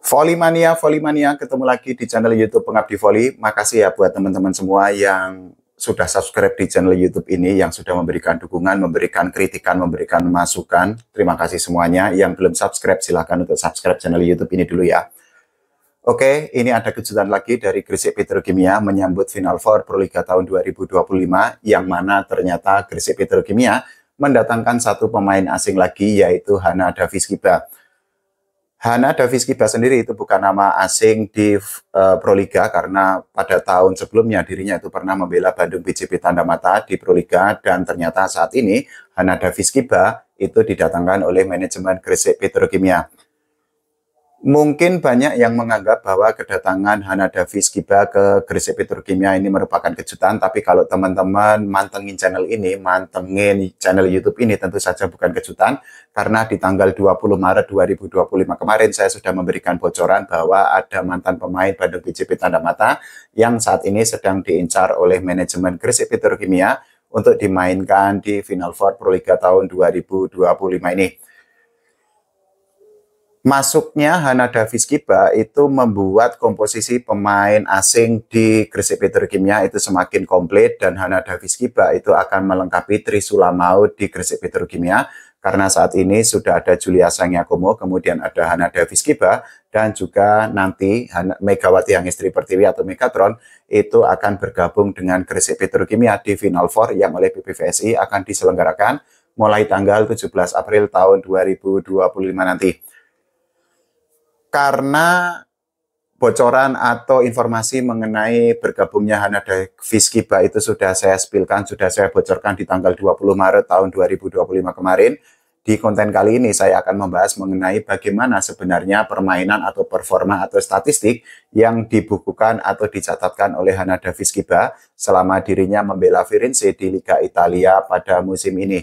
Volley Mania, ketemu lagi di channel YouTube Pengabdi Volley. Makasih ya buat teman-teman semua yang sudah subscribe di channel YouTube ini, yang sudah memberikan dukungan, memberikan kritikan, memberikan masukan. Terima kasih semuanya. Yang belum subscribe, silahkan untuk subscribe channel YouTube ini dulu ya. Oke, ini ada kejutan lagi dari Gresik Petrokimia menyambut Final Four Proliga tahun 2025, yang mana ternyata Gresik Petrokimia mendatangkan satu pemain asing lagi, yaitu Hana Davis Kiba. Hana Davis Kiba sendiri itu bukan nama asing di Proliga, karena pada tahun sebelumnya dirinya itu pernah membela Bandung BJP Tanda Mata di Proliga, dan ternyata saat ini Hana Davis Kiba itu didatangkan oleh manajemen Gresik Petrokimia. Mungkin banyak yang menganggap bahwa kedatangan Hana Davis Kiba ke Gresik Petrokimia ini merupakan kejutan, tapi kalau teman-teman mantengin channel YouTube ini tentu saja bukan kejutan, karena di tanggal 20 Maret 2025 kemarin saya sudah memberikan bocoran bahwa ada mantan pemain Bandung BJP Tanda Mata yang saat ini sedang diincar oleh manajemen Gresik Petrokimia untuk dimainkan di Final Four Proliga tahun 2025 ini. Masuknya Hana Davis Kiba itu membuat komposisi pemain asing di Gresik Petrokimia itu semakin komplit, dan Hana Davis Kiba itu akan melengkapi Trisula Maut di Gresik Petrokimia, karena saat ini sudah ada Julia Sangyakumo, kemudian ada Hana Davis Kiba, dan juga nanti Megawati Hangestri Pertiwi atau Megatron itu akan bergabung dengan Gresik Petrokimia di Final Four yang oleh PPVSI akan diselenggarakan mulai tanggal 17 April tahun 2025 nanti. Karena bocoran atau informasi mengenai bergabungnya Hana Davis Kiba itu sudah saya spillkan, sudah saya bocorkan di tanggal 20 Maret tahun 2025 kemarin. Di konten kali ini saya akan membahas mengenai bagaimana sebenarnya permainan atau performa atau statistik yang dibukukan atau dicatatkan oleh Hana Davis Kiba selama dirinya membela Firenze di Liga Italia pada musim ini.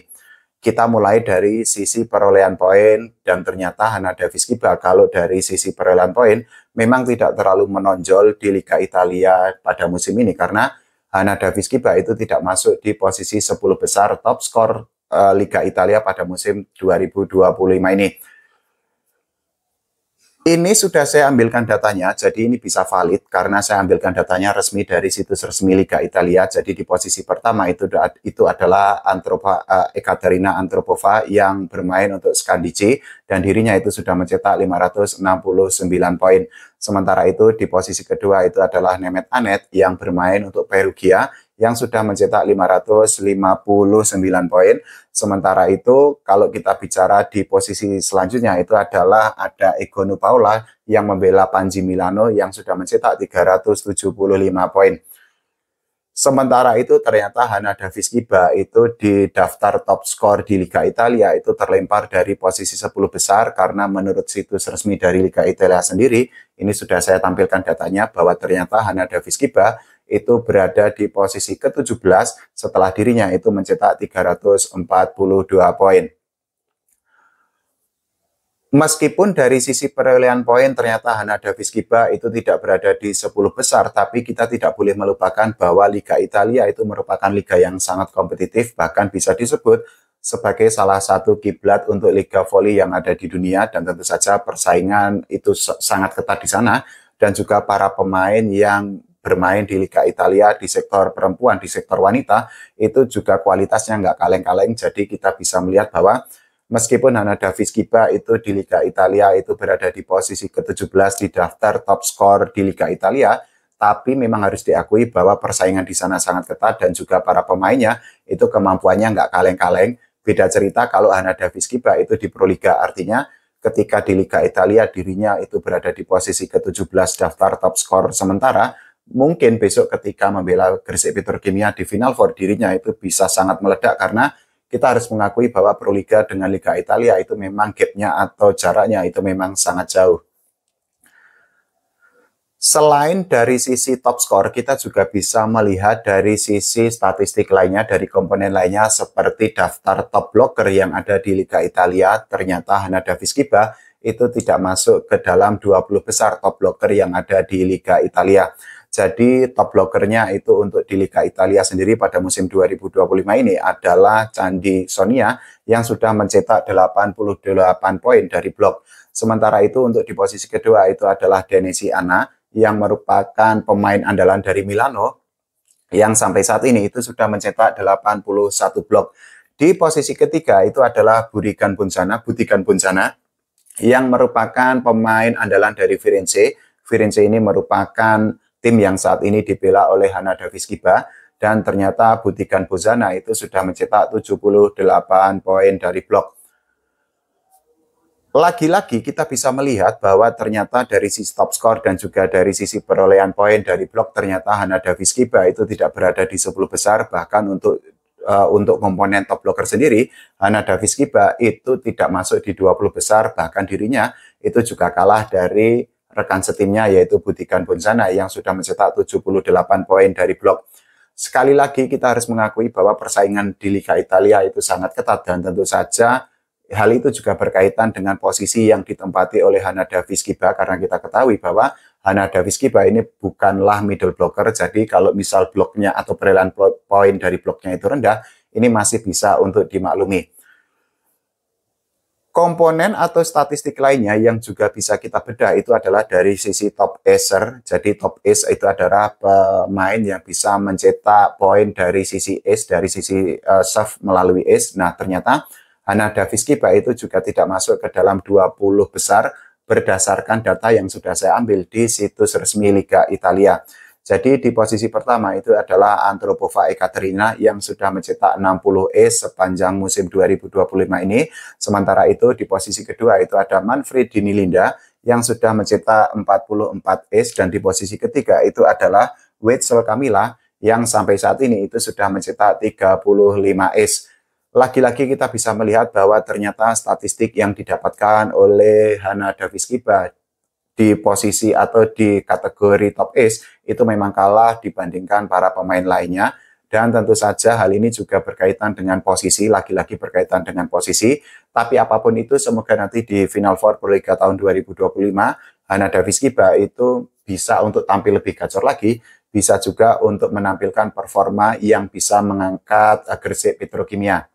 Kita mulai dari sisi perolehan poin, dan ternyata Hana Davis Kiba kalau dari sisi perolehan poin memang tidak terlalu menonjol di Liga Italia pada musim ini, karena Hana Davis Kiba itu tidak masuk di posisi 10 besar top skor Liga Italia pada musim 2025 ini. Ini sudah saya ambilkan datanya, jadi ini bisa valid karena saya ambilkan datanya resmi dari situs resmi Liga Italia. Jadi di posisi pertama itu adalah Ekaterina Antropova yang bermain untuk Scandicci, dan dirinya itu sudah mencetak 569 poin. Sementara itu di posisi kedua itu adalah Nemet Anet yang bermain untuk Perugia yang sudah mencetak 559 poin. Sementara itu kalau kita bicara di posisi selanjutnya itu adalah ada Egonu Paula yang membela Panji Milano yang sudah mencetak 375 poin. Sementara itu ternyata Hana Davis Kiba itu di daftar top skor di Liga Italia itu terlempar dari posisi 10 besar, karena menurut situs resmi dari Liga Italia sendiri, ini sudah saya tampilkan datanya bahwa ternyata Hana Davis Kiba itu berada di posisi ke-17 setelah dirinya itu mencetak 342 poin. Meskipun dari sisi perolehan poin ternyata Hana Davis Kiba itu tidak berada di 10 besar, tapi kita tidak boleh melupakan bahwa Liga Italia itu merupakan liga yang sangat kompetitif, bahkan bisa disebut sebagai salah satu kiblat untuk liga voli yang ada di dunia, dan tentu saja persaingan itu sangat ketat di sana, dan juga para pemain yang bermain di Liga Italia di sektor perempuan, di sektor wanita, itu juga kualitasnya nggak kaleng-kaleng. Jadi kita bisa melihat bahwa meskipun Hana Davis Kiba itu di Liga Italia itu berada di posisi ke-17 di daftar top skor di Liga Italia, tapi memang harus diakui bahwa persaingan di sana sangat ketat, dan juga para pemainnya itu kemampuannya nggak kaleng-kaleng. Beda cerita kalau Hana Davis Kiba itu di Proliga, artinya ketika di Liga Italia dirinya itu berada di posisi ke-17 daftar top skor, sementara mungkin besok ketika membela Gresik Petrokimia di Final Four dirinya itu bisa sangat meledak, karena kita harus mengakui bahwa Proliga dengan Liga Italia itu memang gapnya atau jaraknya itu memang sangat jauh. Selain dari sisi top skor, kita juga bisa melihat dari sisi statistik lainnya, dari komponen lainnya seperti daftar top blocker yang ada di Liga Italia. Ternyata Hana Davis Kiba itu tidak masuk ke dalam 20 besar top blocker yang ada di Liga Italia. Jadi top blockernya itu untuk di Liga Italia sendiri pada musim 2025 ini adalah Candi Sonia yang sudah mencetak 88 poin dari blok. Sementara itu untuk di posisi kedua itu adalah Denesi Anna yang merupakan pemain andalan dari Milano yang sampai saat ini itu sudah mencetak 81 blok. Di posisi ketiga itu adalah Butikan Bunzana yang merupakan pemain andalan dari Firenze. Firenze ini merupakan tim yang saat ini dibela oleh Hana Davis Kiba, dan ternyata Butikan Bunzana itu sudah mencetak 78 poin dari blok. Lagi-lagi kita bisa melihat bahwa ternyata dari sisi top skor dan juga dari sisi perolehan poin dari blok, ternyata Hana Davis Kiba itu tidak berada di 10 besar. Bahkan untuk komponen top blocker sendiri, Hana Davis Kiba itu tidak masuk di 20 besar. Bahkan dirinya itu juga kalah dari rekan setimnya yaitu Butikan Bunzana yang sudah mencetak 78 poin dari blok. Sekali lagi kita harus mengakui bahwa persaingan di Liga Italia itu sangat ketat, dan tentu saja hal itu juga berkaitan dengan posisi yang ditempati oleh Hana Davis Kiba, karena kita ketahui bahwa Hana Davis Kiba ini bukanlah middle blocker. Jadi kalau misal bloknya atau perolehan poin dari bloknya itu rendah, ini masih bisa untuk dimaklumi. Komponen atau statistik lainnya yang juga bisa kita bedah itu adalah dari sisi top acer. Jadi top ace itu adalah pemain yang bisa mencetak poin dari sisi ace, dari sisi serve melalui ace. Nah, ternyata Hana Davis Kiba itu juga tidak masuk ke dalam 20 besar berdasarkan data yang sudah saya ambil di situs resmi Liga Italia. Jadi di posisi pertama itu adalah Antropova Ekaterina yang sudah mencetak 60 ace sepanjang musim 2025 ini. Sementara itu di posisi kedua itu ada Manfredini Linda yang sudah mencetak 44 ace, dan di posisi ketiga itu adalah Wetzel Camilla yang sampai saat ini itu sudah mencetak 35 ace. Lagi-lagi kita bisa melihat bahwa ternyata statistik yang didapatkan oleh Hana Davis Kiba di posisi atau di kategori top ace itu memang kalah dibandingkan para pemain lainnya. Dan tentu saja hal ini juga berkaitan dengan posisi, lagi-lagi berkaitan dengan posisi. Tapi apapun itu, semoga nanti di Final Four Pro Liga tahun 2025 Hana Davis Kiba itu bisa untuk tampil lebih gacor lagi, bisa juga untuk menampilkan performa yang bisa mengangkat Gresik Petrokimia.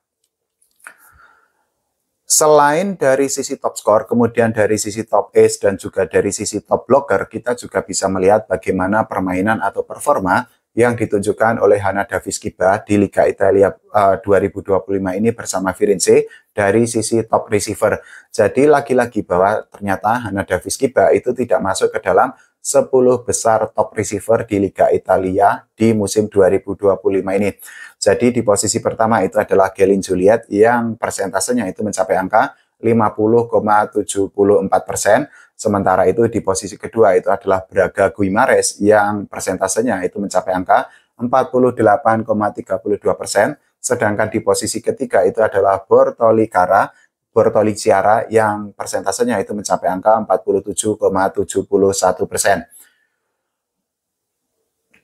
Selain dari sisi top skor, kemudian dari sisi top ace dan juga dari sisi top blocker, kita juga bisa melihat bagaimana permainan atau performa yang ditunjukkan oleh Hana Davis Kiba di Liga Italia 2025 ini bersama Firenze dari sisi top receiver. Jadi lagi-lagi bahwa ternyata Hana Davis Kiba itu tidak masuk ke dalam 10 besar top receiver di Liga Italia di musim 2025 ini. Jadi di posisi pertama itu adalah Gelin Juliet yang persentasenya itu mencapai angka 50,74%. Sementara itu di posisi kedua itu adalah Braga Guimares yang persentasenya itu mencapai angka 48,32%. Sedangkan di posisi ketiga itu adalah Bortoli Ciara yang persentasenya itu mencapai angka 47,71%.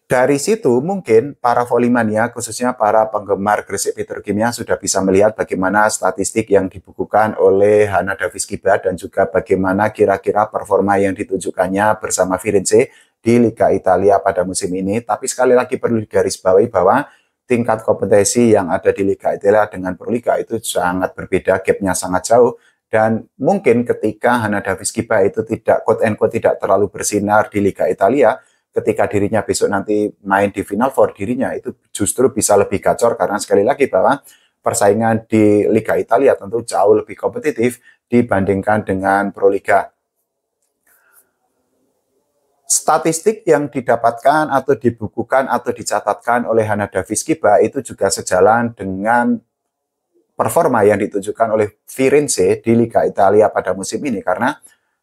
Dari situ mungkin para volley-mania, khususnya para penggemar Gresik Petrokimia sudah bisa melihat bagaimana statistik yang dibukukan oleh Hana Davis Kiba dan juga bagaimana kira-kira performa yang ditunjukkannya bersama Firenze di Liga Italia pada musim ini. Tapi sekali lagi perlu digarisbawahi bahwa tingkat kompetisi yang ada di Liga Italia dengan Pro Liga itu sangat berbeda, gapnya sangat jauh. Dan mungkin ketika Hana Davis Kiba itu tidak quote-unquote tidak terlalu bersinar di Liga Italia, ketika dirinya besok nanti main di Final Four, dirinya itu justru bisa lebih gacor, karena sekali lagi bahwa persaingan di Liga Italia tentu jauh lebih kompetitif dibandingkan dengan Pro Liga. Statistik yang didapatkan atau dibukukan atau dicatatkan oleh Hana Davis Kiba itu juga sejalan dengan performa yang ditunjukkan oleh Firenze di Liga Italia pada musim ini, karena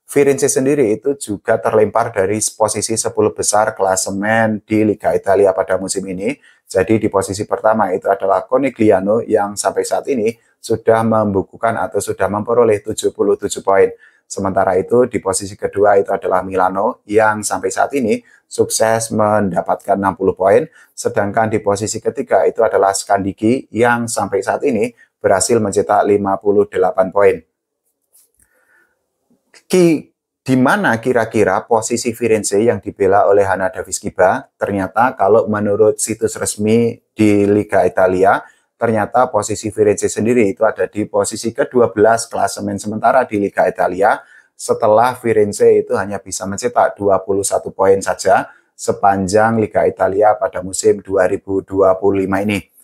Firenze sendiri itu juga terlempar dari posisi 10 besar klasemen di Liga Italia pada musim ini. Jadi di posisi pertama itu adalah Conegliano yang sampai saat ini sudah membukukan atau sudah memperoleh 77 poin. Sementara itu di posisi kedua itu adalah Milano yang sampai saat ini sukses mendapatkan 60 poin. Sedangkan di posisi ketiga itu adalah Skandiki yang sampai saat ini berhasil mencetak 58 poin. Di mana kira-kira posisi Firenze yang dibela oleh Hana Davis Kiba? Ternyata kalau menurut situs resmi di Liga Italia, ternyata posisi Firenze sendiri itu ada di posisi ke-12 klasemen sementara di Liga Italia. setelah Firenze itu hanya bisa mencetak 21 poin saja sepanjang Liga Italia pada musim 2025 ini.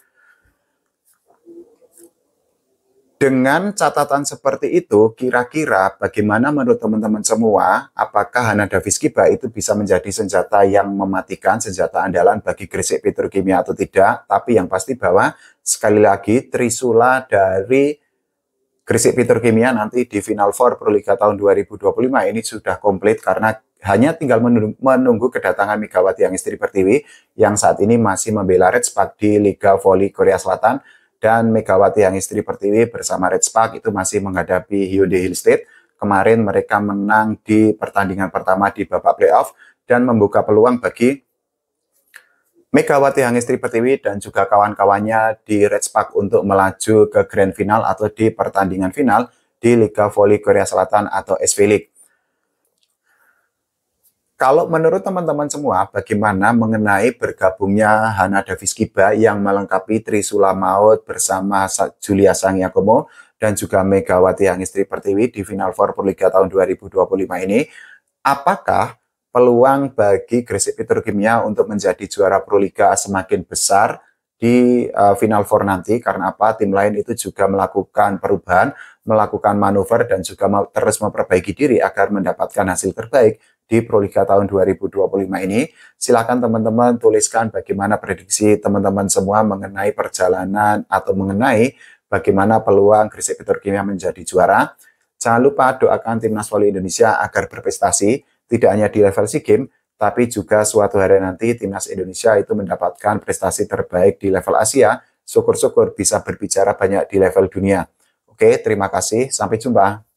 Dengan catatan seperti itu, kira-kira bagaimana menurut teman-teman semua, apakah Hanada Viskiba itu bisa menjadi senjata yang mematikan, senjata andalan bagi Gresik Petrokimia atau tidak? Tapi yang pasti bahwa sekali lagi Trisula dari Gresik Petrokimia nanti di Final Four Proliga tahun 2025 ini sudah komplit karena hanya tinggal menunggu kedatangan Megawati Angestri Pertiwi yang saat ini masih membela Red Spark di Liga Voli Korea Selatan. Dan Megawati Angestri Pertiwi bersama Red Spark itu masih menghadapi Hyundai Hill State. Kemarin mereka menang di pertandingan pertama di babak playoff dan membuka peluang bagi Megawati Angestri Pertiwi dan juga kawan-kawannya di Red Spark untuk melaju ke Grand Final atau di pertandingan final di Liga Voli Korea Selatan atau SV League. Kalau menurut teman-teman semua, bagaimana mengenai bergabungnya Hanada Viskiba yang melengkapi Trisula Maut bersama Julia Sangyakomo dan juga Megawati Angestri Pertiwi di Final Four Proliga tahun 2025 ini? Apakah peluang bagi Gresik Petrokimia untuk menjadi juara Proliga semakin besar di Final Four nanti? Karena apa? Tim lain itu juga melakukan perubahan, melakukan manuver dan juga terus memperbaiki diri agar mendapatkan hasil terbaik di Proliga tahun 2025 ini. Silakan teman-teman tuliskan bagaimana prediksi teman-teman semua mengenai perjalanan atau mengenai bagaimana peluang Gresik Petrokimia menjadi juara. Jangan lupa doakan Timnas Voli Indonesia agar berprestasi, tidak hanya di level SEA Games, tapi juga suatu hari nanti Timnas Indonesia itu mendapatkan prestasi terbaik di level Asia. Syukur-syukur bisa berbicara banyak di level dunia. Oke, terima kasih. Sampai jumpa.